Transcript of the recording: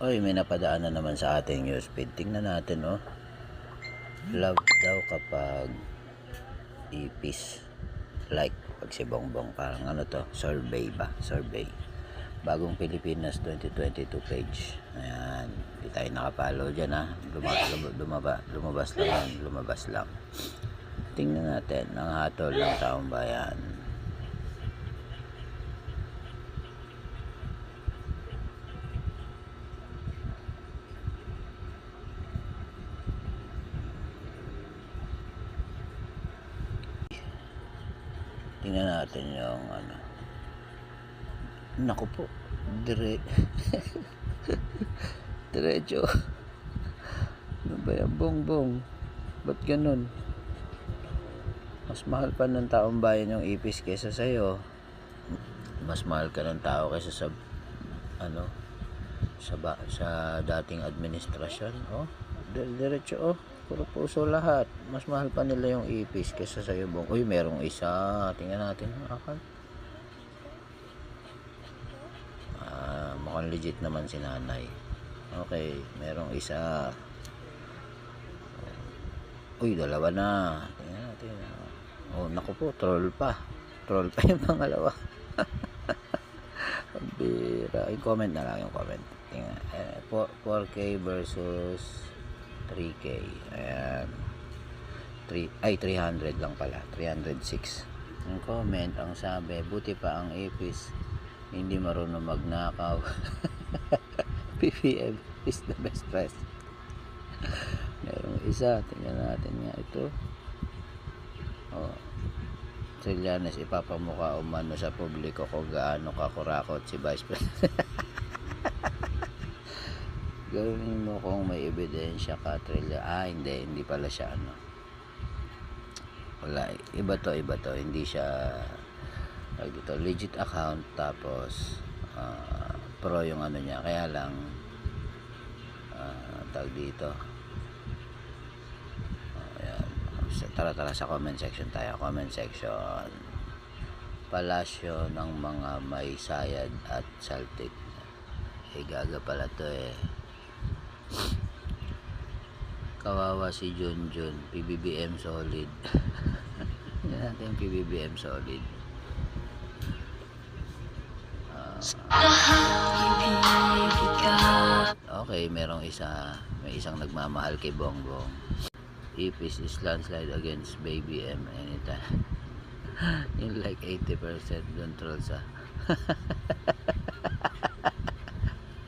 Oy, may napadaan na naman sa ating newsfeed. Tingnan natin, oh. Love daw kapag ipis. Like pag si Bongbong. Parang ano to? Survey ba? Survey. Bagong Pilipinas 2022 page. Ayan. Hindi tayo nakapalo dyan, ha. Lumabas lang yan. Lumabas lang. Tingnan natin. Ang hatol ng taong bayan. Tingnan natin yung ano. Naku po. Diretso. Ano ba yan, Bongbong? Ba't ganun? Mas mahal pa ng taong bayan yung ipis kesa sa'yo. Mas mahal ka ng tao kesa sa ano, sa dating administrasyon. Oh, diretso, oh. Puro puso lahat. Mas mahal pa nila yung ipis kesa sa'yo, Bong. Uy, merong isa. Tingnan natin. Akan. Mukhang legit naman si nanay. Okay, merong isa. Uy, dalawa na. Tingnan natin. Oh, naku po, troll pa. Troll pa yung pangalawa. Bira. Yung comment na lang, yung comment. Tingnan. 4K versus 3K. Ayan. 300 lang pala. 306. Yung comment, ang sabi, buti pa ang ipis hindi marunong magnakaw. PPM is the best price. Merong isa. Tingnan natin nga ito. Oh. Trillanes, ipapamukha umano sa publiko kung gaano kakurakot si Vice President. Gawin mo kung may ebidensya ka, Trillanes. Hindi pala siya ano. Wala, iba to, hindi siya dito, legit account, tapos pro yung ano niya, kaya lang tag dito. Ayan. Tara sa comment section tayo. Comment section. Palasyo ng mga may sayad at saltik. Gaga pala to eh. Kawawa si Junjun. PBBM solid. Yan natin yung PBBM solid. Okay, may isang nagmamahal kay Bongbong. Ipis is landslide against Baby M anytime. Yung like 80% don't troll sa